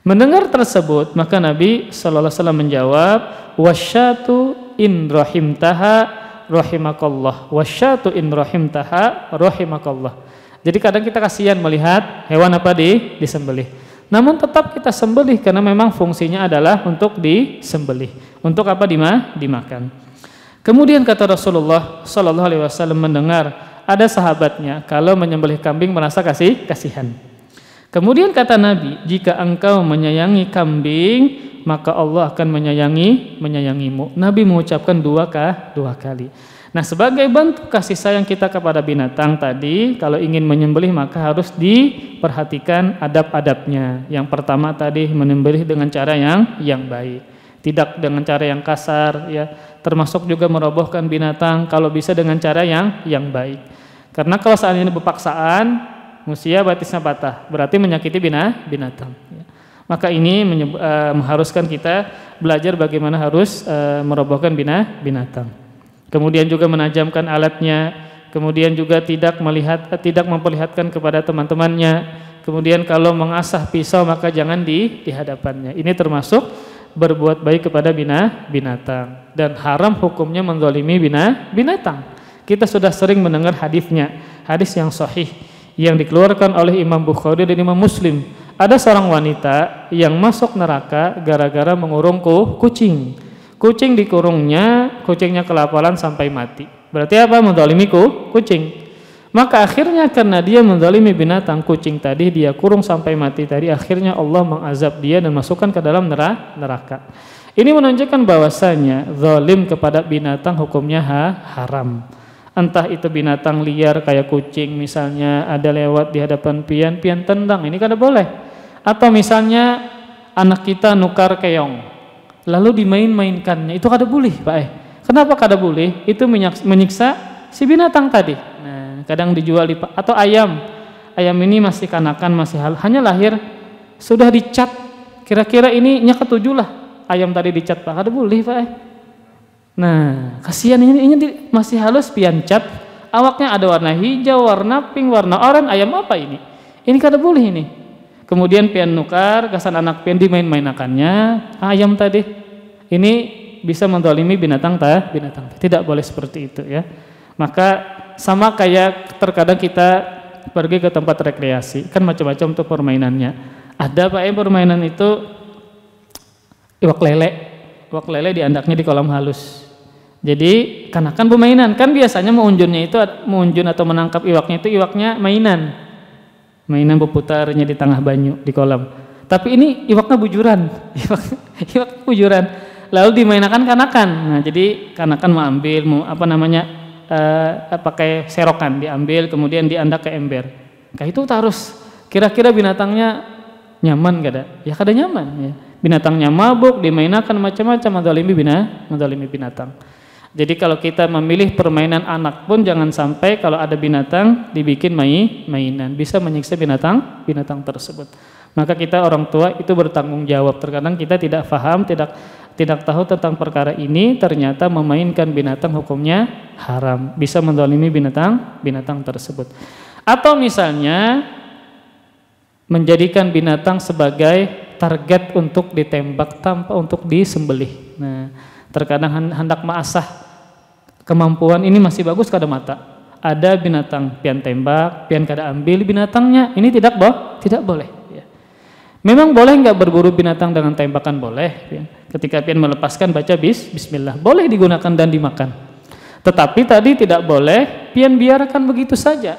mendengar tersebut maka Nabi sallallahu alaihi wasallam menjawab, wasyatu in rahimtaha rahimakallah, wasyatu in rahimtaha rahimakallah. Jadi kadang kita kasihan melihat hewan disembelih, namun tetap kita sembelih karena memang fungsinya adalah untuk disembelih, untuk dimakan. Kemudian kata Rasulullah sallallahu alaihi wasallam mendengar ada sahabatnya kalau menyembelih kambing merasa kasihan. Kemudian kata Nabi, jika engkau menyayangi kambing, maka Allah akan menyayangimu. Nabi mengucapkan dua kali. Nah, sebagai bentuk kasih sayang kita kepada binatang tadi, kalau ingin menyembelih maka harus diperhatikan adab-adabnya. Yang pertama tadi, menyembelih dengan cara yang baik. tidak dengan cara yang kasar ya, termasuk juga merobohkan binatang kalau bisa dengan cara yang baik. Karena kalau seandainya berpaksaan, musia batisnya patah, berarti menyakiti binatang ya. Maka ini mengharuskan kita belajar bagaimana harus merobohkan binatang. Kemudian juga menajamkan alatnya, kemudian juga tidak memperlihatkan kepada teman-temannya. Kemudian kalau mengasah pisau maka jangan di hadapannya. Ini termasuk berbuat baik kepada binatang, dan haram hukumnya menzalimi binatang. Kita sudah sering mendengar hadisnya, hadis yang sahih yang dikeluarkan oleh Imam Bukhari dan Imam Muslim. Ada seorang wanita yang masuk neraka gara-gara mengurung kucing. Kucing dikurungnya, kucingnya kelaparan sampai mati. Berarti apa? Menzalimi kucing. Maka akhirnya karena dia menzalimi binatang, kucing tadi dia kurung sampai mati tadi, akhirnya Allah mengazab dia dan masukkan ke dalam neraka. Ini menunjukkan bahwasanya zalim kepada binatang hukumnya haram. Entah itu binatang liar kayak kucing misalnya, ada lewat di hadapan pian tendang, ini kada boleh. Atau misalnya anak kita nukar keong lalu dimain-mainkannya, itu kada boleh Pak. Kenapa kada boleh? Itu menyiksa si binatang tadi. Nah, kadang dijual atau ayam ini masih kanakan, masih hanya lahir sudah dicat, kira-kira ini nya ketujuh lah ayam tadi dicat Pak, kada boleh Pak. Nah, kasihan ini masih halus pian cat, awaknya ada warna hijau, warna pink, warna oranye, ayam apa ini? Ini kada boleh ini. Kemudian pian nukar, kesan anak pian dimain-mainakannya, ayam tadi. Ini bisa menzalimi binatang. Tidak boleh seperti itu ya. Maka sama kayak terkadang kita pergi ke tempat rekreasi, kan macam-macam tuh permainannya. Ada Pak permainan itu iwak lele diandaknya di kolam halus. Jadi kanakan permainan, kan biasanya mengunjunnya itu mengunjun atau menangkap iwaknya itu iwaknya mainan berputarnya di tengah banyu di kolam. Tapi ini iwaknya bujuran, iwak bujuran. Lalu dimainkan kanakan. Nah, jadi kanakan pakai serokan diambil, kemudian diandak ke ember. Nah, itu harus kira-kira binatangnya nyaman kada? Ya kada nyaman ya. Binatangnya mabuk, dimainkan macam-macam, menzalimi binatang. Jadi kalau kita memilih permainan anak pun jangan sampai kalau ada binatang dibikin mainan, bisa menyiksa binatang tersebut. Maka kita orang tua itu bertanggung jawab. Terkadang kita tidak paham, tidak tahu tentang perkara ini, ternyata memainkan binatang hukumnya haram, bisa menzalimi binatang tersebut. Atau misalnya menjadikan binatang sebagai target untuk ditembak tanpa untuk disembelih. Nah, terkadang hendak mengasah kemampuan ini masih bagus kada mata. Ada binatang pian tembak, pian kada ambil binatangnya. Ini tidak boleh. Ya. Memang boleh nggak berburu binatang dengan tembakan? Boleh. Ya. Ketika pian melepaskan baca bismillah, boleh digunakan dan dimakan. Tetapi tadi tidak boleh pian biarkan begitu saja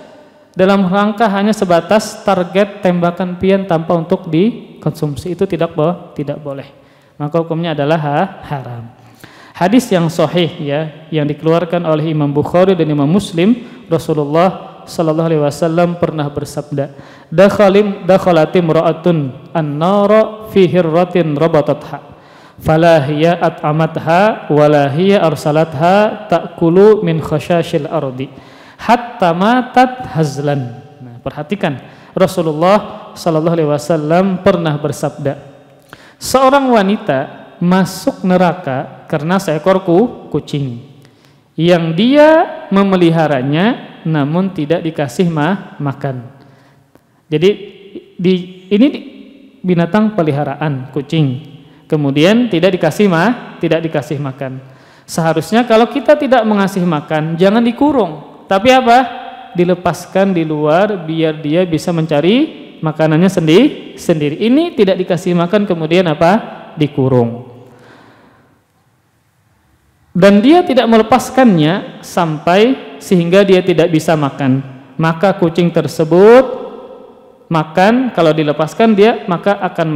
dalam rangka hanya sebatas target tembakan pian tanpa untuk dikonsumsi, itu tidak boleh. Maka hukumnya adalah haram. Hadis yang sahih ya, yang dikeluarkan oleh Imam Bukhari dan Imam Muslim, Rasulullah sallallahu alaihi wasallam pernah bersabda, "Dakhalatim ra'atun an-nara fi hirratin rabatatha, fala hiya at'amatha wala hiya arsalatha ta'kulu min khashashil ardi hatta matat hazlan." Nah, perhatikan, Rasulullah sallallahu alaihi wasallam pernah bersabda, seorang wanita masuk neraka karena seekor kucing yang dia memeliharanya namun tidak dikasih makan. Jadi ini binatang peliharaan kucing, kemudian tidak dikasih makan. Seharusnya kalau kita tidak mengasih makan jangan dikurung, tapi apa? Dilepaskan di luar biar dia bisa mencari makanannya sendiri. Ini tidak dikasih makan kemudian apa? Dikurung. Dan dia tidak melepaskannya sampai sehingga dia tidak bisa makan. Maka kucing tersebut makan, kalau dilepaskan dia maka akan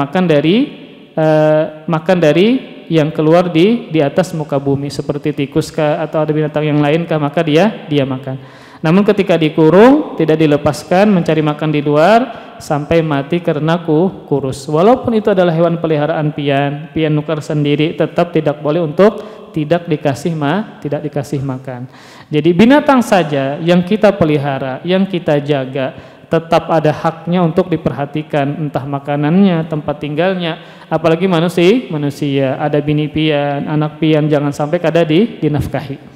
makan dari yang keluar di atas muka bumi seperti tikus kah atau ada binatang yang lain kah, maka dia makan. Namun ketika dikurung, tidak dilepaskan, mencari makan di luar sampai mati karena kurus. Walaupun itu adalah hewan peliharaan pian nukar sendiri, tetap tidak boleh untuk tidak dikasih makan. Jadi binatang saja yang kita pelihara, yang kita jaga, tetap ada haknya untuk diperhatikan, entah makanannya, tempat tinggalnya, apalagi manusia, ada bini pian, anak pian, jangan sampai kada dinafkahi.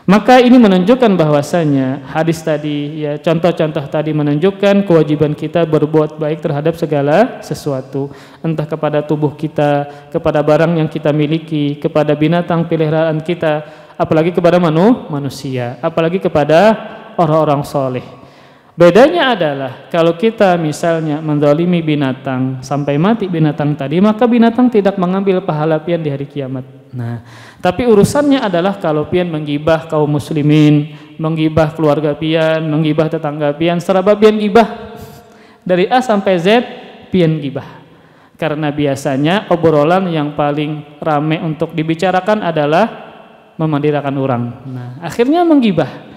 Maka ini menunjukkan bahwasanya hadis tadi, ya, contoh-contoh tadi menunjukkan kewajiban kita berbuat baik terhadap segala sesuatu, entah kepada tubuh kita, kepada barang yang kita miliki, kepada binatang peliharaan kita, apalagi kepada manusia, apalagi kepada orang-orang soleh. Bedanya adalah kalau kita misalnya menzalimi binatang sampai mati binatang tadi, maka binatang tidak mengambil pahala pian di hari kiamat. Nah, tapi urusannya adalah kalau pian menggibah kaum muslimin, menggibah keluarga pian, menggibah tetangga pian, seraba pian gibah dari A sampai Z pian gibah. Karena biasanya obrolan yang paling rame untuk dibicarakan adalah memandirakan orang. Nah, akhirnya menggibah.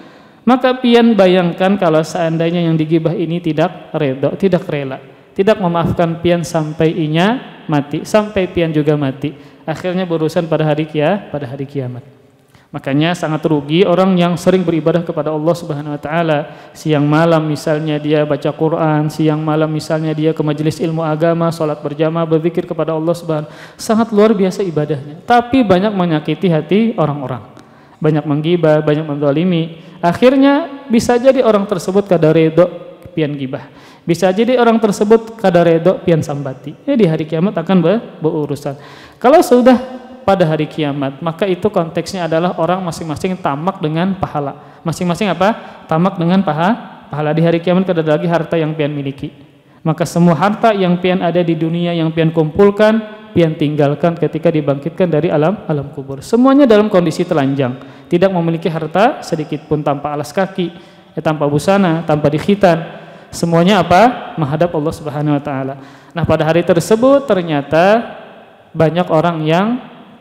Maka pian bayangkan kalau seandainya yang digibah ini tidak redha, tidak rela, tidak memaafkan pian sampai inya mati, sampai pian juga mati, akhirnya berurusan pada hari kiamat. Makanya sangat rugi orang yang sering beribadah kepada Allah Subhanahu wa taala, siang malam misalnya dia baca Quran, siang malam misalnya dia ke majelis ilmu agama, salat berjamaah, berzikir kepada Allah Subhanahu, sangat luar biasa ibadahnya, tapi banyak menyakiti hati orang-orang. Banyak menggibah, banyak menzalimi, akhirnya bisa jadi orang tersebut kada redho pian gibah, bisa jadi orang tersebut kada redho pian sambati. Ya, di hari kiamat akan berurusan. Kalau sudah pada hari kiamat, maka itu konteksnya adalah orang masing-masing tamak dengan pahala. Masing-masing apa? Tamak dengan pahala. Di hari kiamat kada ada lagi harta yang pian miliki. Maka semua harta yang pian ada di dunia, yang pian kumpulkan, pian tinggalkan ketika dibangkitkan dari alam kubur. Semuanya dalam kondisi telanjang, tidak memiliki harta sedikit pun, tanpa alas kaki, tanpa busana, tanpa dikhitan. Semuanya apa? Menghadap Allah Subhanahu wa taala. Nah, pada hari tersebut ternyata banyak orang yang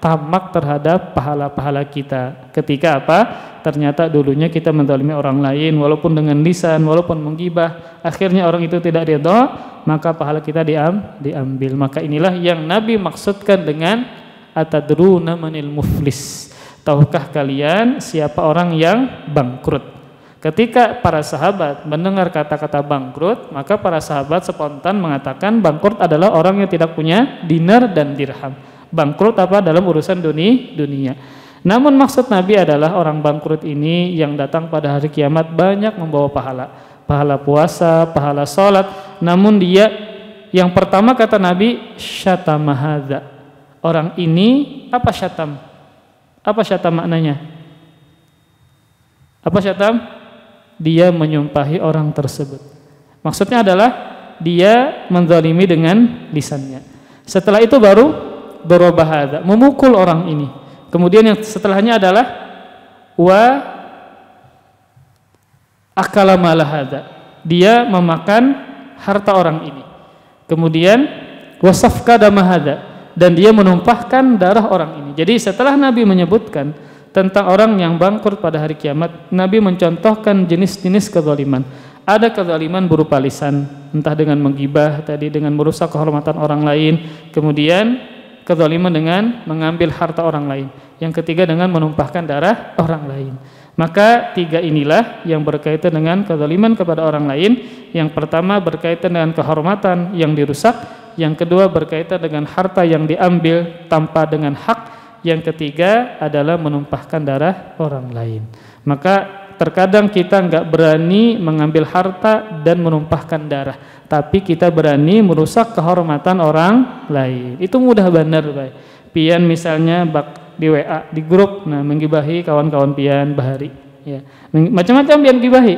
tamak terhadap pahala-pahala kita. Ketika apa? Ternyata dulunya kita menzalimi orang lain walaupun dengan lisan, walaupun menggibah, akhirnya orang itu tidak ridha, maka pahala kita diambil. Maka inilah yang Nabi maksudkan dengan atadruna manil muflis. Tahukah kalian siapa orang yang bangkrut? Ketika para sahabat mendengar kata-kata bangkrut, maka para sahabat spontan mengatakan bangkrut adalah orang yang tidak punya dinar dan dirham. Bangkrut apa? Dalam urusan dunia. Namun maksud Nabi adalah orang bangkrut ini yang datang pada hari kiamat banyak membawa pahala puasa, pahala sholat, namun dia yang pertama kata Nabi syatamahadza. Orang ini apa syatam? Apa syatam maknanya? Apa syatam? Dia menyumpahi orang tersebut. Maksudnya adalah dia menzalimi dengan lisannya. Setelah itu baru darabahadza, memukul orang ini. Kemudian yang setelahnya adalah wa akala malahadza, dia memakan harta orang ini. Kemudian wasafka damahadza, dan dia menumpahkan darah orang ini. Jadi setelah Nabi menyebutkan tentang orang yang bangkrut pada hari kiamat, Nabi mencontohkan jenis-jenis kezaliman. Ada kezaliman berupa lisan, entah dengan menggibah tadi, dengan merusak kehormatan orang lain. Kemudian kezaliman dengan mengambil harta orang lain. Yang ketiga dengan menumpahkan darah orang lain. Maka tiga inilah yang berkaitan dengan kezaliman kepada orang lain. Yang pertama berkaitan dengan kehormatan yang dirusak. Yang kedua berkaitan dengan harta yang diambil tanpa dengan hak. Yang ketiga adalah menumpahkan darah orang lain. Maka terkadang kita nggak berani mengambil harta dan menumpahkan darah, tapi kita berani merusak kehormatan orang lain. Itu mudah benar, baik. Pian misalnya di WA, di grup, nah menggibahi kawan-kawan pian bahari, ya. Macam-macam pian gibahi.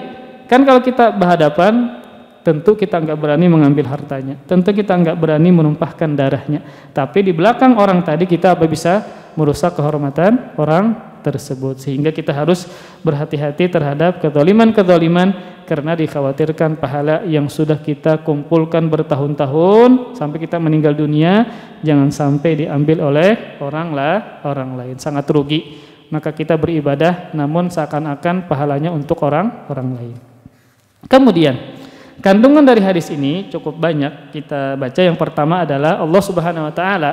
Kan kalau kita berhadapan, tentu kita nggak berani mengambil hartanya, tentu kita nggak berani menumpahkan darahnya. Tapi di belakang orang tadi kita apa bisa merusak kehormatan orang tersebut, sehingga kita harus berhati-hati terhadap kezaliman-kezaliman karena dikhawatirkan pahala yang sudah kita kumpulkan bertahun-tahun sampai kita meninggal dunia jangan sampai diambil oleh orang lain, sangat rugi. maka kita beribadah namun seakan-akan pahalanya untuk orang lain. Kemudian kandungan dari hadis ini cukup banyak kita baca. Yang pertama adalah Allah Subhanahu wa taala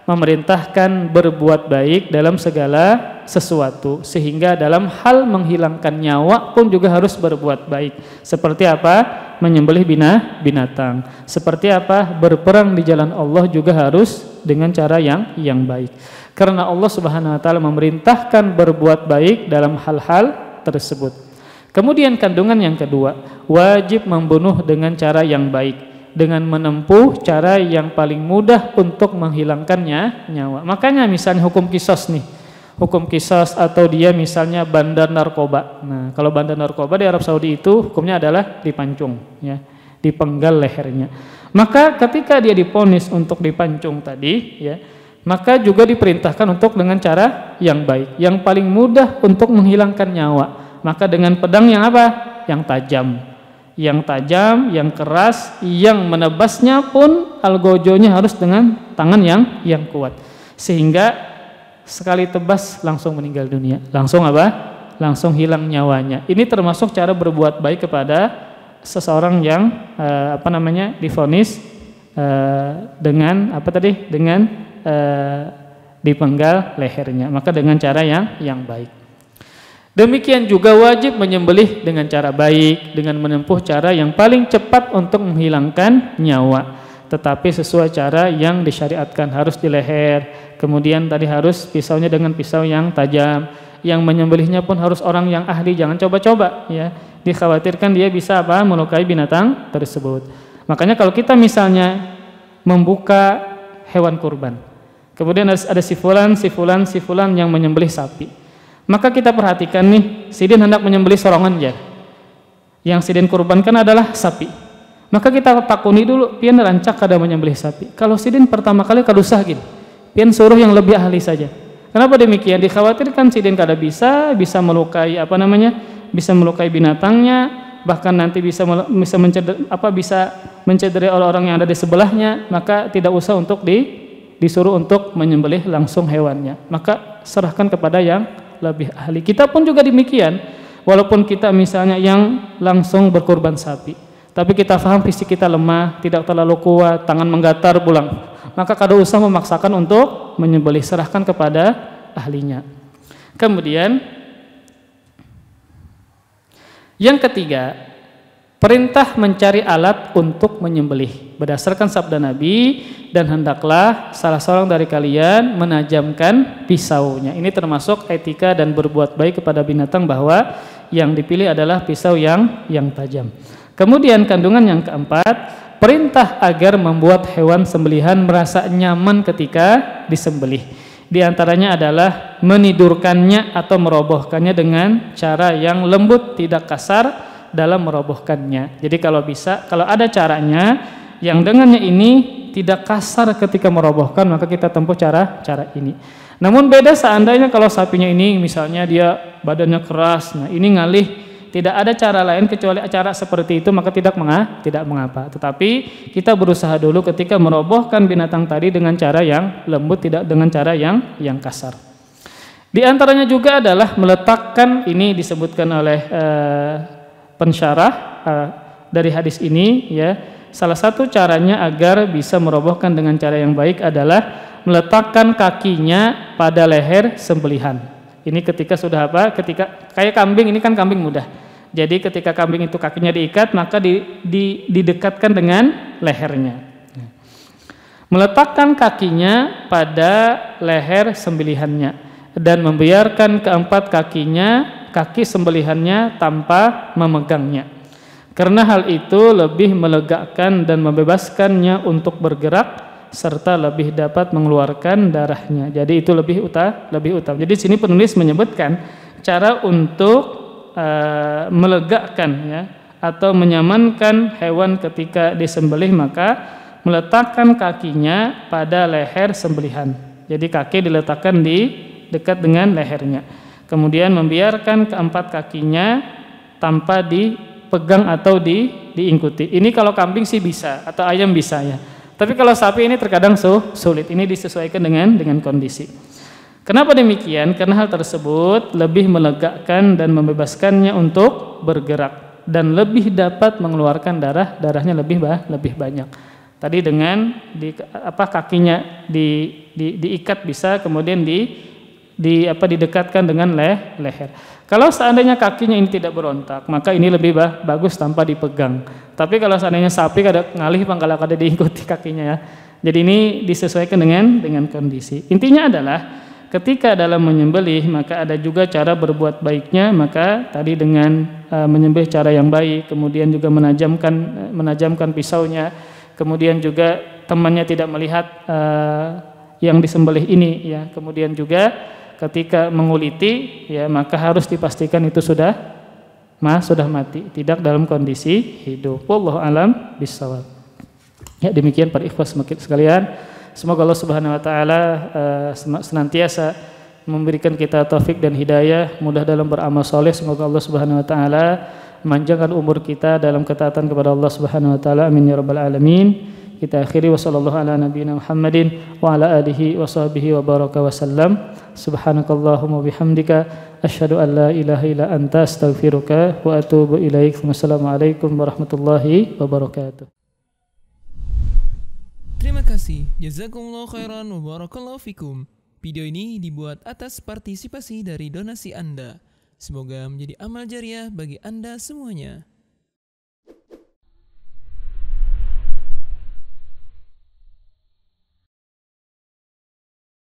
memerintahkan berbuat baik dalam segala sesuatu, sehingga dalam hal menghilangkan nyawa pun juga harus berbuat baik. Seperti apa? Menyembelih binatang. Seperti apa? Berperang di jalan Allah juga harus dengan cara yang baik. Karena Allah Subhanahu wa taala memerintahkan berbuat baik dalam hal-hal tersebut. Kemudian kandungan yang kedua, wajib membunuh dengan cara yang baik, dengan menempuh cara yang paling mudah untuk menghilangkannya nyawa. Makanya misalnya hukum qisas nih. Hukum qisas atau dia misalnya bandar narkoba. Nah, kalau bandar narkoba di Arab Saudi itu hukumnya adalah dipancung, ya, dipenggal lehernya. Maka ketika dia divonis untuk dipancung tadi, ya, maka juga diperintahkan untuk dengan cara yang baik, yang paling mudah untuk menghilangkan nyawa. Maka dengan pedang yang apa? Yang tajam, yang keras, yang menebasnya pun algojonya harus dengan tangan yang kuat. Sehingga sekali tebas langsung meninggal dunia. Langsung apa? Langsung hilang nyawanya. Ini termasuk cara berbuat baik kepada seseorang yang divonis dengan dipenggal lehernya. Maka dengan cara yang baik. Demikian juga wajib menyembelih dengan cara baik, dengan menempuh cara yang paling cepat untuk menghilangkan nyawa. Tetapi sesuai cara yang disyariatkan, harus di leher. Kemudian tadi harus pisaunya dengan pisau yang tajam. Yang menyembelihnya pun harus orang yang ahli, jangan coba-coba, ya. Dikhawatirkan dia bisa melukai binatang tersebut. Makanya kalau kita misalnya membuka hewan kurban, kemudian ada si fulan yang menyembelih sapi. Maka kita perhatikan nih, sidin hendak menyembelih sorongan ya. Yang sidin kurbankan adalah sapi. Maka kita takuni dulu, pian rancak kada menyembelih sapi. Kalau sidin pertama kali kadusah gini, pian suruh yang lebih ahli saja. Kenapa demikian? Dikhawatirkan sidin kada bisa melukai bisa melukai binatangnya, bahkan nanti bisa mencederai orang-orang yang ada di sebelahnya. Maka tidak usah untuk disuruh untuk menyembelih langsung hewannya. Maka serahkan kepada yang lebih ahli. Kita pun juga demikian. Walaupun kita misalnya yang langsung berkurban sapi, tapi kita paham fisik kita lemah, tidak terlalu kuat, tangan menggatar pulang, maka kada usah memaksakan untuk menyembelih, serahkan kepada ahlinya. Kemudian yang ketiga, perintah mencari alat untuk menyembelih berdasarkan sabda Nabi, dan hendaklah salah seorang dari kalian menajamkan pisaunya. Ini termasuk etika dan berbuat baik kepada binatang, bahwa yang dipilih adalah pisau yang tajam. Kemudian kandungan yang keempat, perintah agar membuat hewan sembelihan merasa nyaman ketika disembelih. Di antaranya adalah menidurkannya atau merobohkannya dengan cara yang lembut, tidak kasar dalam merobohkannya. Jadi kalau ada caranya yang dengannya ini tidak kasar ketika merobohkan, maka kita tempuh cara ini. Namun beda seandainya kalau sapinya ini misalnya dia badannya keras, nah ini ngalih, tidak ada cara lain kecuali cara seperti itu, maka tidak mengapa. Tetapi kita berusaha dulu ketika merobohkan binatang tadi dengan cara yang lembut, tidak dengan cara yang kasar. Di antaranya juga adalah meletakkan, ini disebutkan oleh pensyarah dari hadis ini, ya. Salah satu caranya agar bisa merobohkan dengan cara yang baik adalah meletakkan kakinya pada leher sembelihan. Ini ketika sudah ketika kayak kambing, ini kan kambing mudah. Jadi ketika kambing itu kakinya diikat, maka didekatkan dengan lehernya. Meletakkan kakinya pada leher sembelihannya dan membiarkan keempat kaki sembelihannya tanpa memegangnya. Karena hal itu lebih melegakan dan membebaskannya untuk bergerak, serta lebih dapat mengeluarkan darahnya. Jadi itu lebih utama. Jadi sini penulis menyebutkan cara untuk melegakan, ya, atau menyamankan hewan ketika disembelih, maka meletakkan kakinya pada leher sembelihan. Jadi kaki diletakkan di dekat dengan lehernya. Kemudian membiarkan keempat kakinya tanpa dipegang atau diingkuti. Ini kalau kambing sih bisa, atau ayam bisa, ya. Tapi kalau sapi ini terkadang sulit. Ini disesuaikan dengan kondisi. Kenapa demikian? Karena hal tersebut lebih melegakan dan membebaskannya untuk bergerak dan lebih dapat mengeluarkan darahnya lebih banyak. Tadi dengan kakinya diikat bisa, kemudian didekatkan dengan leher. Kalau seandainya kakinya ini tidak berontak, maka ini lebih bagus tanpa dipegang. Tapi kalau seandainya sapi kada ngalih pangkala kada diikuti kakinya ya. Jadi ini disesuaikan dengan kondisi. Intinya adalah ketika dalam menyembelih maka ada juga cara berbuat baiknya. Maka tadi dengan menyembelih cara yang baik, kemudian juga menajamkan pisaunya, kemudian juga temannya tidak melihat yang disembelih ini ya. Kemudian juga ketika menguliti ya, maka harus dipastikan itu sudah mati, tidak dalam kondisi hidup. Wallahu alam bissawab. Ya, demikian para ikhwas sekalian. Semoga Allah Subhanahu wa taala senantiasa memberikan kita taufik dan hidayah, mudah dalam beramal soleh. Semoga Allah Subhanahu wa taala memanjangkan umur kita dalam ketaatan kepada Allah Subhanahu wa taala. Amin ya rabbal alamin. Kita akhiri wa sallallahu ala nabiyina Muhammadin wa ala alihi wa sahbihi wa baraka wa sallam. Subhanakallahumma bihamdika asyhadu an la ilaha illa anta astaghfiruka wa atubu ilaik. Wassalamualaikum warahmatullahi wabarakatuh. Terima kasih. Jazakumullah khairan wa barakallahu fikum. Video ini dibuat atas partisipasi dari donasi Anda. Semoga menjadi amal jariah bagi Anda semuanya.